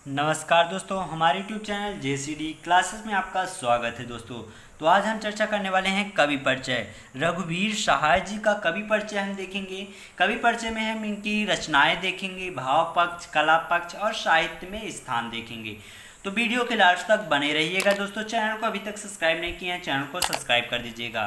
नमस्कार दोस्तों, हमारे यूट्यूब चैनल जेसीडी क्लासेस में आपका स्वागत है दोस्तों। तो आज हम चर्चा करने वाले हैं कवि परिचय। रघुवीर सहाय जी का कवि परिचय हम देखेंगे। कवि परिचय में हम इनकी रचनाएं देखेंगे, भाव पक्ष, कला पक्ष और साहित्य में स्थान देखेंगे। तो वीडियो के लास्ट तक बने रहिएगा दोस्तों। चैनल को अभी तक सब्सक्राइब नहीं किया है, चैनल को सब्सक्राइब कर दीजिएगा,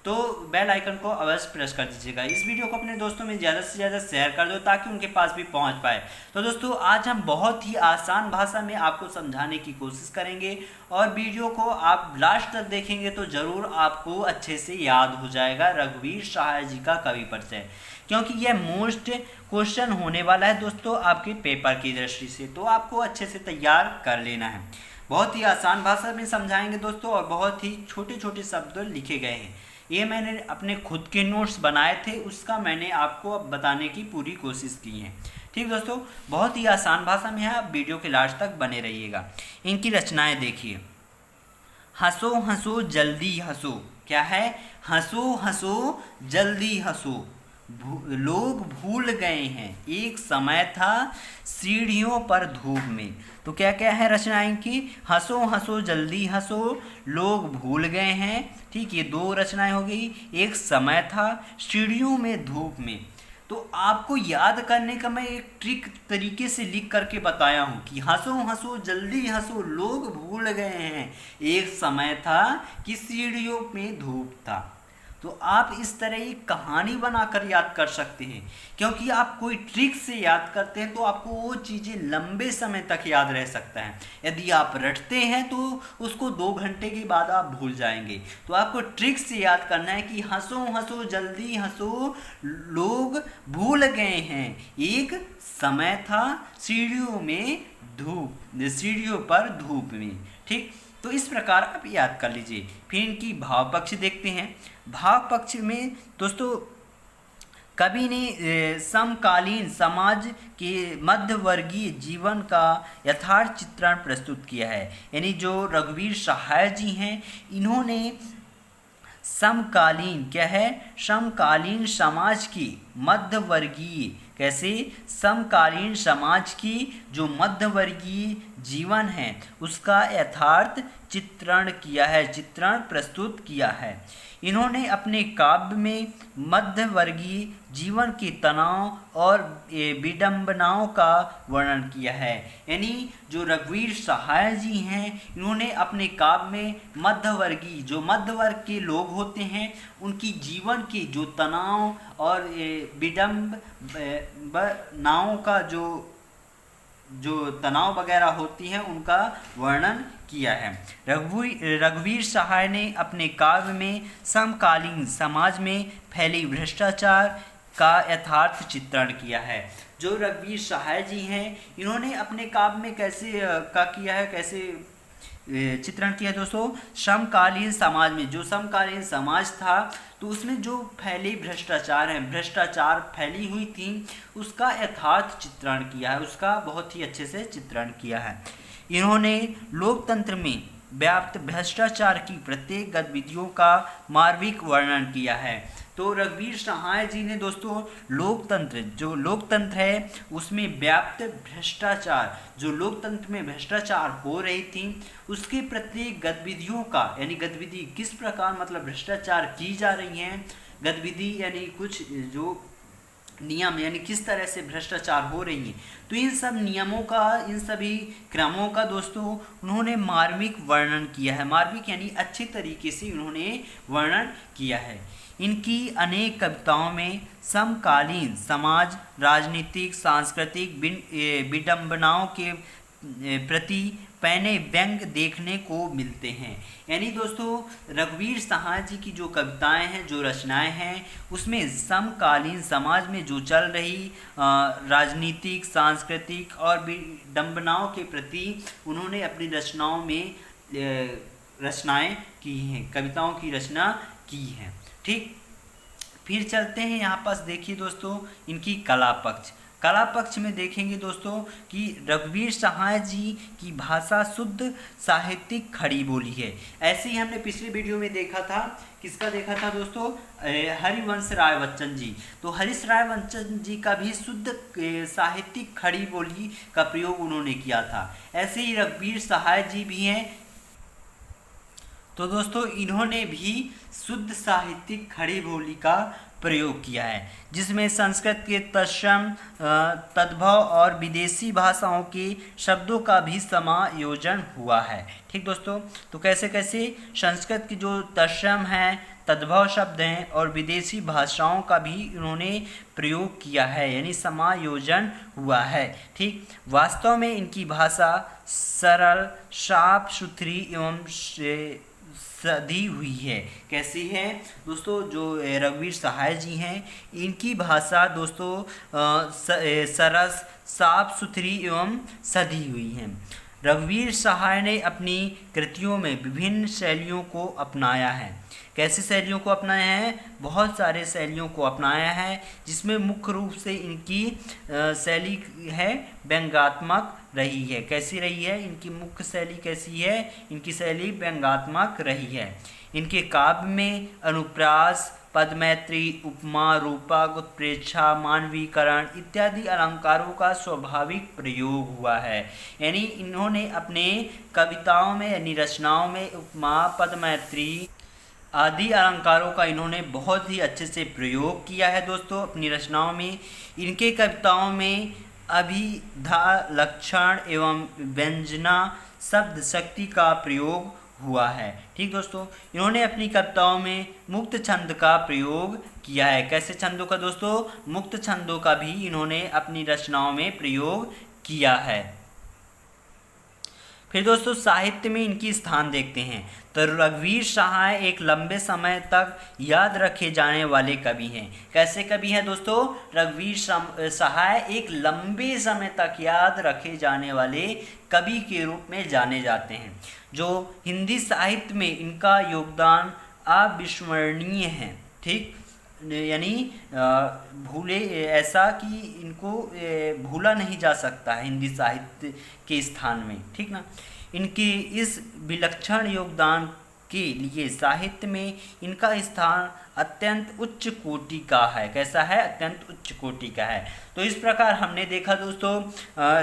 तो बेल आइकन को अवश्य प्रेस कर दीजिएगा। इस वीडियो को अपने दोस्तों में ज़्यादा से ज़्यादा शेयर कर दो ताकि उनके पास भी पहुंच पाए। तो दोस्तों, आज हम बहुत ही आसान भाषा में आपको समझाने की कोशिश करेंगे और वीडियो को आप लास्ट तक देखेंगे तो ज़रूर आपको अच्छे से याद हो जाएगा रघुवीर सहाय जी का कवि परिचय, क्योंकि यह मोस्ट क्वेश्चन होने वाला है दोस्तों आपके पेपर की दृष्टि से, तो आपको अच्छे से तैयार कर लेना है। बहुत ही आसान भाषा में समझाएंगे दोस्तों और बहुत ही छोटे छोटे शब्द लिखे गए हैं। ये मैंने अपने खुद के नोट्स बनाए थे, उसका मैंने आपको अब बताने की पूरी कोशिश की है। ठीक दोस्तों, बहुत ही आसान भाषा में है, आप वीडियो के लास्ट तक बने रहिएगा। इनकी रचनाएं देखिए। हंसो हंसो जल्दी हंसो, क्या है? हंसो हंसो जल्दी हंसो, लोग भूल गए हैं एक समय था सीढ़ियों पर धूप में। तो क्या क्या है रचनाएं की? हंसो हंसो जल्दी हंसो, लोग भूल गए हैं। ठीक, ये दो रचनाएं हो गई। एक समय था, सीढ़ियों में, धूप में। तो आपको याद करने का मैं एक ट्रिक तरीके से लिख करके बताया हूँ कि हंसो हंसो जल्दी हंसो, लोग भूल गए हैं एक समय था कि सीढ़ियों में धूप था। तो आप इस तरह एक कहानी बनाकर याद कर सकते हैं, क्योंकि आप कोई ट्रिक से याद करते हैं तो आपको वो चीज़ें लंबे समय तक याद रह सकता है। यदि आप रटते हैं तो उसको 2 घंटे के बाद आप भूल जाएंगे। तो आपको ट्रिक से याद करना है कि हंसो हंसो जल्दी हंसो, लोग भूल गए हैं एक समय था सीढ़ियों में धूप, सीढ़ियों पर धूप में। ठीक, तो इस प्रकार आप याद कर लीजिए। फिर इनकी भाव पक्ष देखते हैं। भाव पक्ष में दोस्तों कवि ने समकालीन समाज के मध्यवर्गीय जीवन का यथार्थ चित्रण प्रस्तुत किया है। यानी जो रघुवीर सहाय जी हैं, इन्होंने समकालीन, क्या है? समकालीन समाज की मध्यवर्गीय, कैसे? समकालीन समाज की जो मध्यवर्गीय जीवन है उसका यथार्थ चित्रण किया है, चित्रण प्रस्तुत किया है। इन्होंने अपने काव्य में मध्यवर्गीय जीवन के तनाव और विडंबनाओं का वर्णन किया है। यानी जो रघुवीर सहाय जी हैं, इन्होंने अपने काव्य में मध्यवर्गीय, जो मध्यवर्ग के लोग होते हैं, उनकी जीवन के जो तनाव और विडंबनाओं का जो तनाव वगैरह होती हैं उनका वर्णन किया है। रघुवीर सहाय ने अपने काव्य में समकालीन समाज में फैली भ्रष्टाचार का यथार्थ चित्रण किया है। जो रघुवीर सहाय जी हैं, इन्होंने अपने काव्य में कैसे किया है, कैसे चित्रण किया दोस्तों? समकालीन समाज में, जो समकालीन समाज था तो उसमें जो फैले भ्रष्टाचार है, भ्रष्टाचार फैली हुई थी, उसका यथार्थ चित्रण किया है, उसका बहुत ही अच्छे से चित्रण किया है। इन्होंने लोकतंत्र में व्याप्त भ्रष्टाचार की प्रत्येक गतिविधियों का मार्मिक वर्णन किया है। तो रघुवीर सहाय जी ने दोस्तों लोकतंत्र, जो लोकतंत्र है उसमें व्याप्त भ्रष्टाचार, जो लोकतंत्र में भ्रष्टाचार हो रही थी उसके प्रत्येक गतिविधियों का, यानी गतिविधि किस प्रकार, मतलब भ्रष्टाचार की जा रही हैं, गतिविधि यानी कुछ जो नियम, यानी किस तरह से भ्रष्टाचार हो रही है, तो इन सब नियमों का, इन सभी क्रमों का दोस्तों उन्होंने मार्मिक वर्णन किया है। मार्मिक यानी अच्छे तरीके से उन्होंने वर्णन किया है। इनकी अनेक कविताओं में समकालीन समाज, राजनीतिक, सांस्कृतिक विडंबनाओं के प्रति पैने व्यंग देखने को मिलते हैं। यानी दोस्तों रघुवीर सहाय जी की जो कविताएं हैं, जो रचनाएं हैं, उसमें समकालीन समाज में जो चल रही राजनीतिक, सांस्कृतिक और विडंबनाओं के प्रति उन्होंने अपनी रचनाओं में रचनाएं की हैं, कविताओं की रचना की हैं। ठीक, फिर चलते हैं यहाँ पास देखिए दोस्तों इनकी कला पक्ष। कला पक्ष में देखेंगे दोस्तों कि रघुवीर सहाय जी की भाषा शुद्ध साहित्यिक खड़ी बोली है। ऐसे ही हमने पिछले वीडियो में देखा था, किसका देखा था दोस्तों, हरिवंश राय बच्चन जी। तो हरीश राय बच्चन जी का भी शुद्ध साहित्यिक खड़ी बोली का प्रयोग उन्होंने किया था। ऐसे ही रघुवीर सहाय जी भी हैं, तो दोस्तों इन्होंने भी शुद्ध साहित्यिक खड़ी बोली का प्रयोग किया है, जिसमें संस्कृत के तत्सम तद्भव और विदेशी भाषाओं के शब्दों का भी समायोजन हुआ है। ठीक दोस्तों, तो कैसे कैसे संस्कृत की जो तत्सम है, तद्भव शब्द हैं और विदेशी भाषाओं का भी उन्होंने प्रयोग किया है, यानी समायोजन हुआ है। ठीक, वास्तव में इनकी भाषा सरल, साफ सुथरी एवं सधी हुई है। कैसी है दोस्तों, जो रघुवीर सहाय जी हैं, इनकी भाषा दोस्तों सरस, साफ सुथरी एवं सधी हुई है। रघुवीर सहाय ने अपनी कृतियों में विभिन्न शैलियों को अपनाया है। कैसी शैलियों को अपनाया है? बहुत सारे शैलियों को अपनाया है, जिसमें मुख्य रूप से इनकी शैली है व्यंग्यात्मक रही है। कैसी रही है? इनकी मुख्य शैली कैसी है? इनकी शैली व्यंग्यात्मक रही है। इनके काव्य में अनुप्रास, पदमैत्री, उपमा, रूपक, उत्प्रेक्षा, मानवीकरण इत्यादि अलंकारों का स्वाभाविक प्रयोग हुआ है। यानी इन्होंने अपने कविताओं में यानी रचनाओं में उपमा, पदमैत्री आदि अलंकारों का इन्होंने बहुत ही अच्छे से प्रयोग किया है दोस्तों अपनी रचनाओं में। इनके कविताओं में अभिधा, लक्षण एवं व्यंजना शब्द शक्ति का प्रयोग हुआ है। ठीक दोस्तों, इन्होंने अपनी कविताओं में मुक्त छंद का प्रयोग किया है। कैसे छंदों का दोस्तों? मुक्त छंदों का भी इन्होंने अपनी रचनाओं में प्रयोग किया है। फिर दोस्तों साहित्य में इनकी स्थान देखते हैं, तो रघुवीर सहाय एक लंबे समय तक याद रखे जाने वाले कवि हैं। कैसे कवि हैं दोस्तों? रघुवीर सहाय एक लंबे समय तक याद रखे जाने वाले कवि के रूप में जाने जाते हैं। जो हिंदी साहित्य में इनका योगदान अविस्मरणीय है। ठीक, यानी भूले ऐसा कि इनको भूला नहीं जा सकता है हिंदी साहित्य के स्थान में। ठीक ना, इनके इस विलक्षण योगदान के लिए साहित्य में इनका स्थान अत्यंत उच्च कोटि का है। कैसा है? अत्यंत उच्च कोटि का है। तो इस प्रकार हमने देखा दोस्तों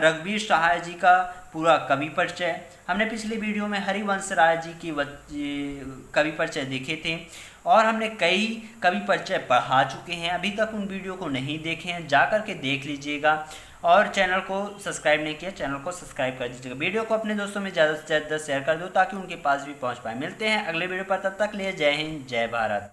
रघुवीर सहाय जी का पूरा कवि परिचय। हमने पिछले वीडियो में हरिवंश राय जी की कवि परिचय देखे थे और हमने कई कवि परिचय पढ़ा चुके हैं। अभी तक उन वीडियो को नहीं देखे हैं, जा कर के देख लीजिएगा। और चैनल को सब्सक्राइब नहीं किया, चैनल को सब्सक्राइब कर दीजिएगा। वीडियो को अपने दोस्तों में ज़्यादा से ज़्यादा शेयर कर दो ताकि उनके पास भी पहुंच पाए। मिलते हैं अगले वीडियो पर, तब तक लिए जय हिंद, जय भारत।